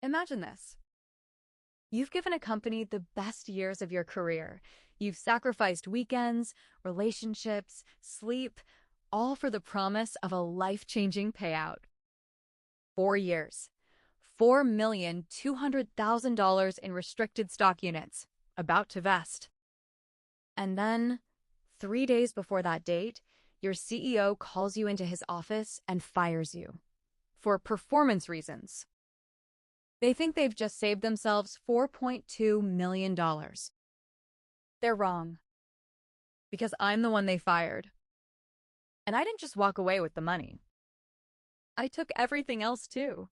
Imagine this. You've given a company the best years of your career. You've sacrificed weekends, relationships, sleep, all for the promise of a life-changing payout. 4 years. $4,200,000 in restricted stock units, about to vest. And then, 3 days before that date, your CEO calls you into his office and fires you. For performance reasons. They think they've just saved themselves $4.2 million. They're wrong. Because I'm the one they fired. And I didn't just walk away with the money. I took everything else too.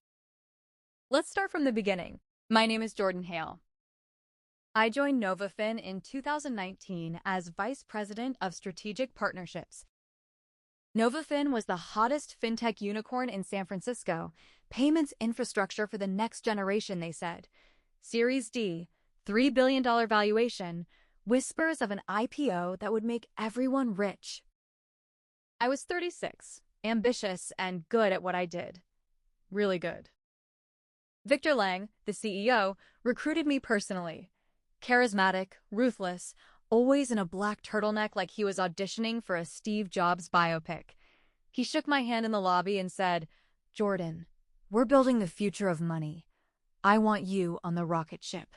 Let's start from the beginning. My name is Jordan Hale. I joined NovaFin in 2019 as Vice President of Strategic Partnerships. NovaFin was the hottest fintech unicorn in San Francisco, payments infrastructure for the next generation, they said. Series D, $3 billion valuation, whispers of an IPO that would make everyone rich. I was 36, ambitious, and good at what I did. Really good. Victor Lang, the CEO, recruited me personally. Charismatic, ruthless, always in a black turtleneck like he was auditioning for a Steve Jobs biopic. He shook my hand in the lobby and said, "Jordan, we're building the future of money. I want you on the rocket ship."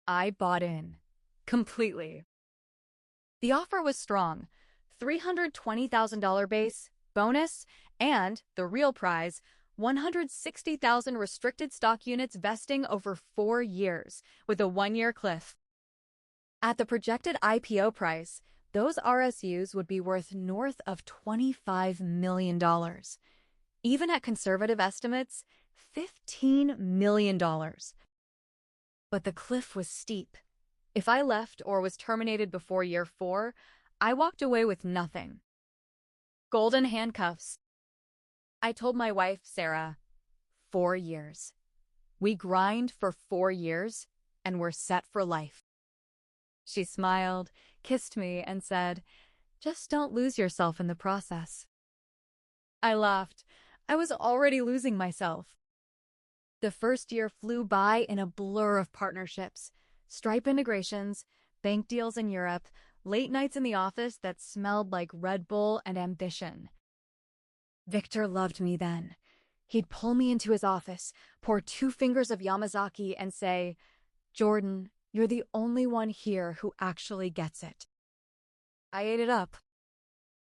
I bought in. Completely. The offer was strong. $320,000 base, bonus, and, the real prize, 160,000 restricted stock units vesting over 4 years, with a 1-year cliff. At the projected IPO price, those RSUs would be worth north of $25 million. Even at conservative estimates, $15 million. But the cliff was steep. If I left or was terminated before year 4, I walked away with nothing. Golden handcuffs. I told my wife, Sarah, 4 years. We grind for 4 years, and we're set for life. She smiled, kissed me, and said, "Just don't lose yourself in the process." I laughed. I was already losing myself. The first year flew by in a blur of partnerships, Stripe integrations, bank deals in Europe, late nights in the office that smelled like Red Bull and ambition. Victor loved me then. He'd pull me into his office, pour 2 fingers of Yamazaki, and say, "Jordan, you're the only one here who actually gets it." I ate it up.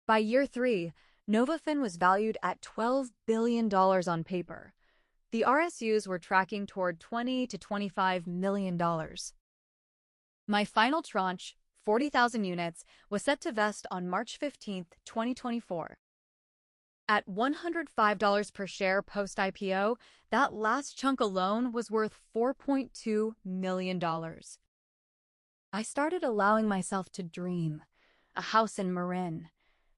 By year 3, NovaFin was valued at $12 billion on paper. The RSUs were tracking toward $20 to $25 million. My final tranche, 40,000 units, was set to vest on March 15, 2024. At $105 per share post-IPO, that last chunk alone was worth $4.2 million. I started allowing myself to dream. A house in Marin,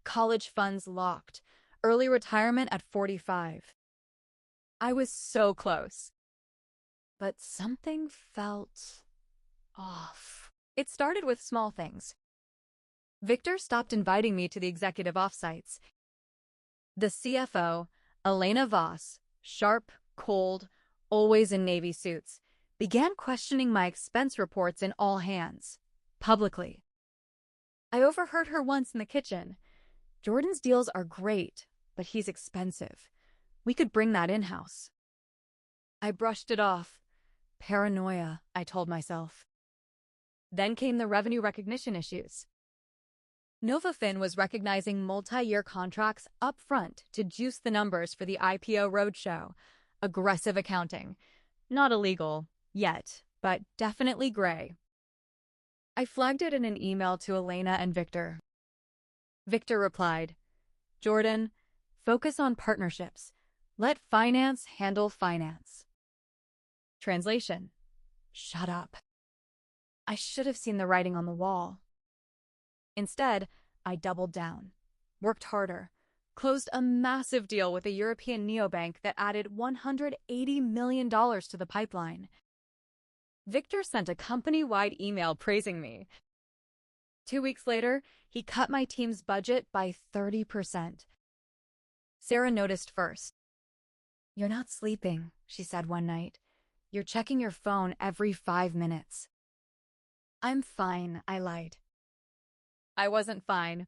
college funds locked, early retirement at 45. I was so close. But something felt off. It started with small things. Victor stopped inviting me to the executive offsites. The CFO, Elena Voss, sharp, cold, always in Navy suits, began questioning my expense reports in all hands, publicly. I overheard her once in the kitchen. "Jordan's deals are great, but he's expensive. We could bring that in-house." I brushed it off. Paranoia, I told myself. Then came the revenue recognition issues. NovaFin was recognizing multi-year contracts up front to juice the numbers for the IPO roadshow. Aggressive accounting. Not illegal, yet, but definitely gray. I flagged it in an email to Elena and Victor. Victor replied, "Jordan, focus on partnerships. Let finance handle finance." Translation: shut up. I should have seen the writing on the wall. Instead, I doubled down, worked harder, closed a massive deal with a European neobank that added $180 million to the pipeline. Victor sent a company-wide email praising me. 2 weeks later, he cut my team's budget by 30%. Sarah noticed first. "You're not sleeping," she said one night. You're checking your phone every 5 minutes. I'm fine, I lied. I wasn't fine.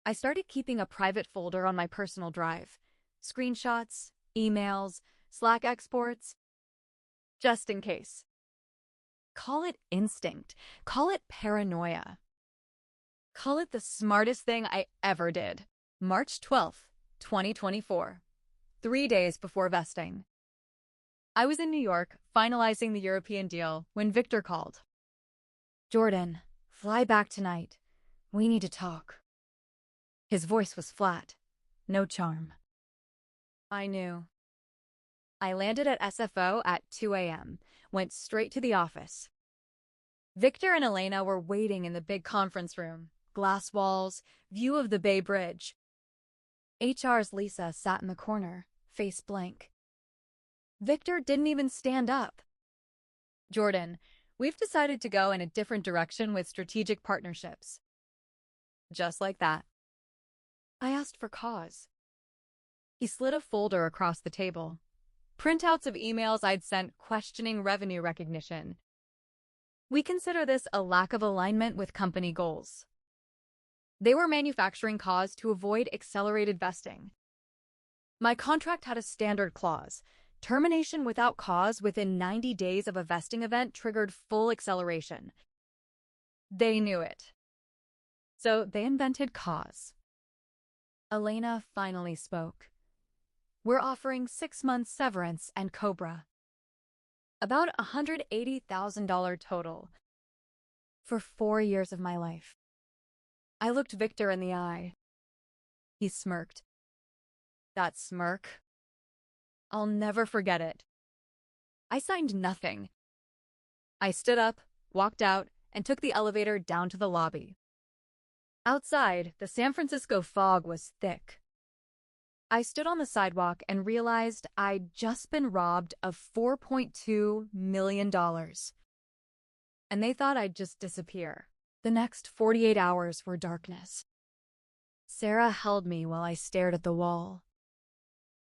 I started keeping a private folder on my personal drive. Screenshots, emails, Slack exports, just in case. Call it instinct. Call it paranoia. Call it the smartest thing I ever did. March 12th, 2024. 3 days before vesting. I was in New York, finalizing the European deal, when Victor called. Jordan, fly back tonight. We need to talk. His voice was flat. No charm. I knew. I landed at SFO at 2 a.m., went straight to the office. Victor and Elena were waiting in the big conference room. Glass walls, view of the Bay Bridge. HR's Lisa sat in the corner, face blank. Victor didn't even stand up. Jordan, we've decided to go in a different direction with strategic partnerships. Just like that. I asked for cause. He slid a folder across the table. Printouts of emails I'd sent questioning revenue recognition. We consider this a lack of alignment with company goals. They were manufacturing cause to avoid accelerated vesting. My contract had a standard clause. Termination without cause within 90 days of a vesting event triggered full acceleration. They knew it. So they invented cause. Elena finally spoke. We're offering 6 months severance and COBRA. About $180,000 total. For 4 years of my life. I looked Victor in the eye. He smirked. That smirk. I'll never forget it. I signed nothing. I stood up, walked out, and took the elevator down to the lobby. Outside, the San Francisco fog was thick. I stood on the sidewalk and realized I'd just been robbed of $4.2 million. And they thought I'd just disappear. The next 48 hours were darkness. Sarah held me while I stared at the wall.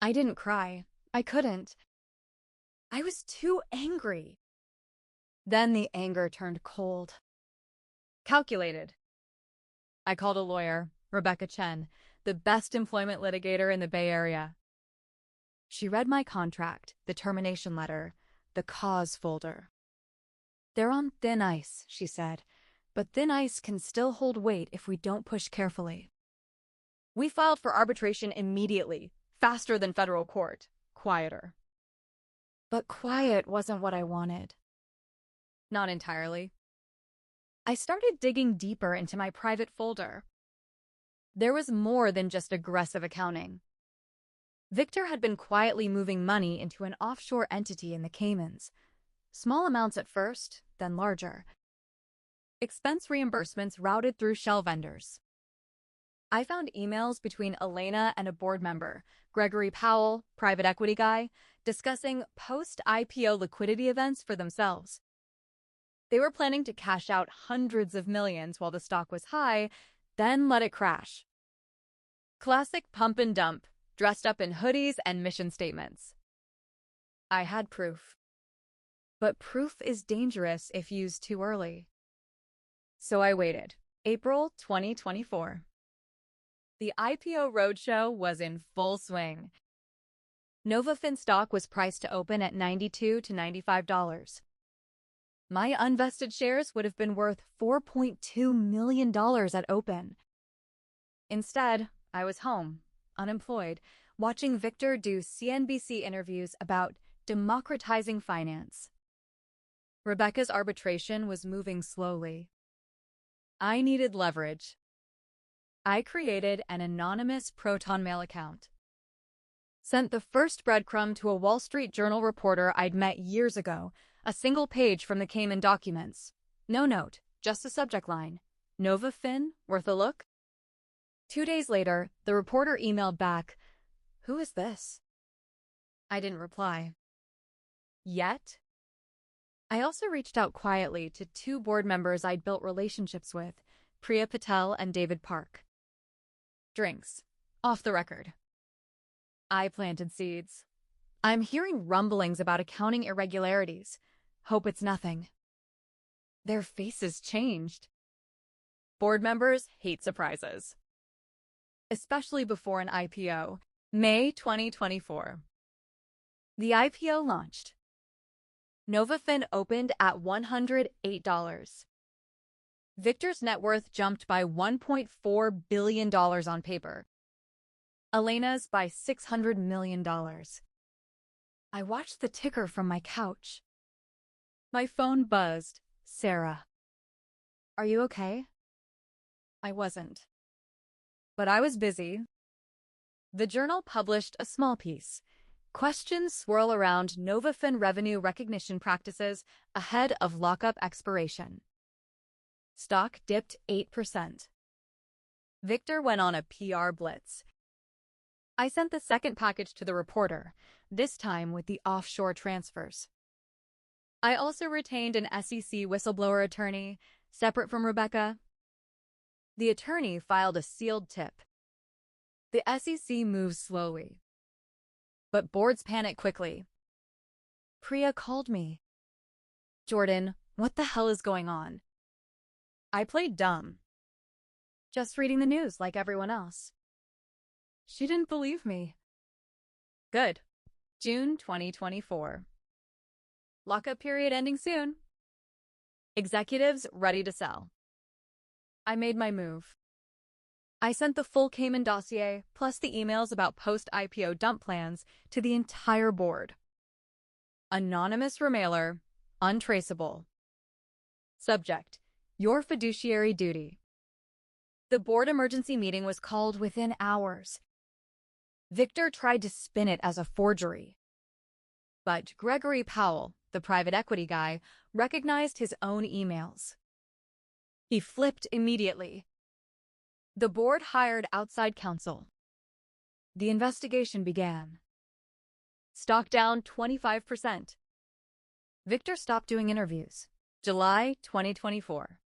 I didn't cry. I couldn't. I was too angry. Then the anger turned cold. Calculated. I called a lawyer, Rebecca Chen, the best employment litigator in the Bay Area. She read my contract, the termination letter, the cause folder. They're on thin ice, she said, but thin ice can still hold weight if we don't push carefully. We filed for arbitration immediately, faster than federal court, quieter. But quiet wasn't what I wanted. Not entirely. I started digging deeper into my private folder. There was more than just aggressive accounting. Victor had been quietly moving money into an offshore entity in the Caymans. Small amounts at first, then larger. Expense reimbursements routed through shell vendors. I found emails between Elena and a board member, Gregory Powell, private equity guy, discussing post-IPO liquidity events for themselves. They were planning to cash out hundreds of millions while the stock was high, then let it crash. Classic pump and dump, dressed up in hoodies and mission statements. I had proof. But proof is dangerous if used too early. So I waited. April 2024. The IPO roadshow was in full swing. NovaFin stock was priced to open at $92 to $95. My unvested shares would have been worth $4.2 million at open. Instead, I was home, unemployed, watching Victor do CNBC interviews about democratizing finance. Rebecca's arbitration was moving slowly. I needed leverage. I created an anonymous Proton Mail account. Sent the first breadcrumb to a Wall Street Journal reporter I'd met years ago, a single page from the Cayman documents. No note, just a subject line. NovaFin, worth a look? 2 days later, the reporter emailed back, "Who is this?" I didn't reply. Yet? I also reached out quietly to 2 board members I'd built relationships with, Priya Patel and David Park. Drinks. Off the record. I planted seeds. I'm hearing rumblings about accounting irregularities. Hope it's nothing. Their faces changed. Board members hate surprises, especially before an IPO. May 2024. The IPO launched. NovaFin opened at $108. Victor's net worth jumped by $1.4 billion on paper. Elena's by $600 million. I watched the ticker from my couch. My phone buzzed. Sarah. Are you okay? I wasn't. But I was busy. The Journal published a small piece. Questions swirl around NovaFin revenue recognition practices ahead of lockup expiration. Stock dipped 8%. Victor went on a PR blitz. I sent the second package to the reporter, this time with the offshore transfers. I also retained an SEC whistleblower attorney, separate from Rebecca. The attorney filed a sealed tip. The SEC moves slowly, but boards panic quickly. Priya called me. Jordan, what the hell is going on? I played dumb. Just reading the news like everyone else. She didn't believe me. Good. June 2024. Lockup period ending soon. Executives ready to sell. I made my move. I sent the full Cayman dossier, plus the emails about post-IPO dump plans, to the entire board. Anonymous remailer, untraceable. Subject: your fiduciary duty. The board emergency meeting was called within hours. Victor tried to spin it as a forgery. But Gregory Powell, the private equity guy, recognized his own emails. He flipped immediately. The board hired outside counsel. The investigation began. Stock down 25%. Victor stopped doing interviews. July 2024.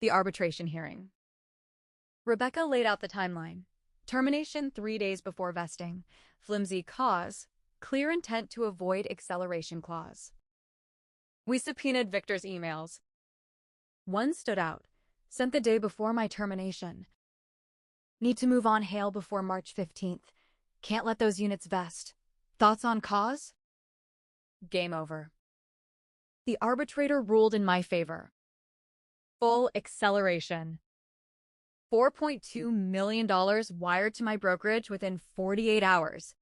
The arbitration hearing. Rebecca laid out the timeline. Termination 3 days before vesting. Flimsy cause. Clear intent to avoid acceleration clause. We subpoenaed Victor's emails. One stood out. Sent the day before my termination. Need to move on Hale before March 15th. Can't let those units vest. Thoughts on cause? Game over. The arbitrator ruled in my favor. Full acceleration. $4.2 million wired to my brokerage within 48 hours.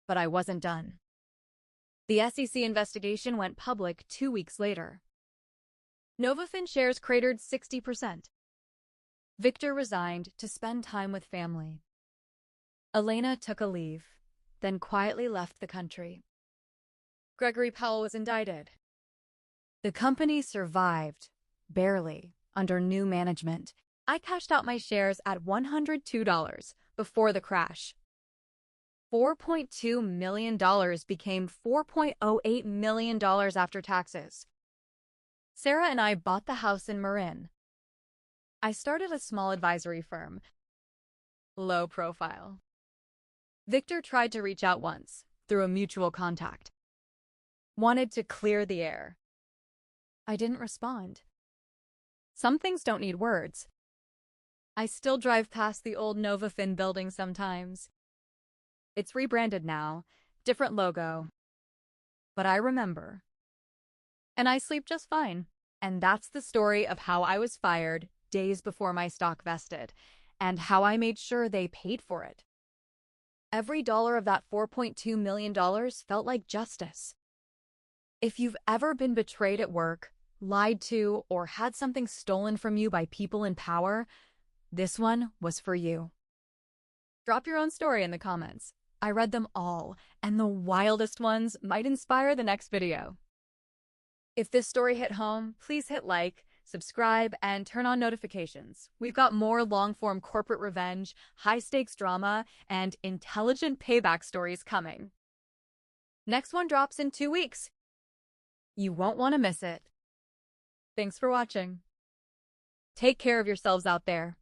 But I wasn't done. The SEC investigation went public 2 weeks later. NovaFin shares cratered 60%. Victor resigned to spend time with family. Elena took a leave, then quietly left the country. Gregory Powell was indicted. The company survived, barely, under new management. I cashed out my shares at $102 before the crash. $4.2 million became $4.08 million after taxes. Sarah and I bought the house in Marin. I started a small advisory firm. Low profile. Victor tried to reach out once, through a mutual contact. Wanted to clear the air. I didn't respond. Some things don't need words. I still drive past the old NovaFin building sometimes. It's rebranded now, different logo. But I remember. And I sleep just fine. And that's the story of how I was fired days before my stock vested, and how I made sure they paid for it. Every dollar of that $4.2 million felt like justice. If you've ever been betrayed at work, lied to, or had something stolen from you by people in power, this one was for you. Drop your own story in the comments. I read them all, and the wildest ones might inspire the next video. If this story hit home, please hit like, subscribe, and turn on notifications. We've got more long-form corporate revenge, high-stakes drama, and intelligent payback stories coming. Next one drops in 2 weeks. You won't want to miss it. Thanks for watching. Take care of yourselves out there.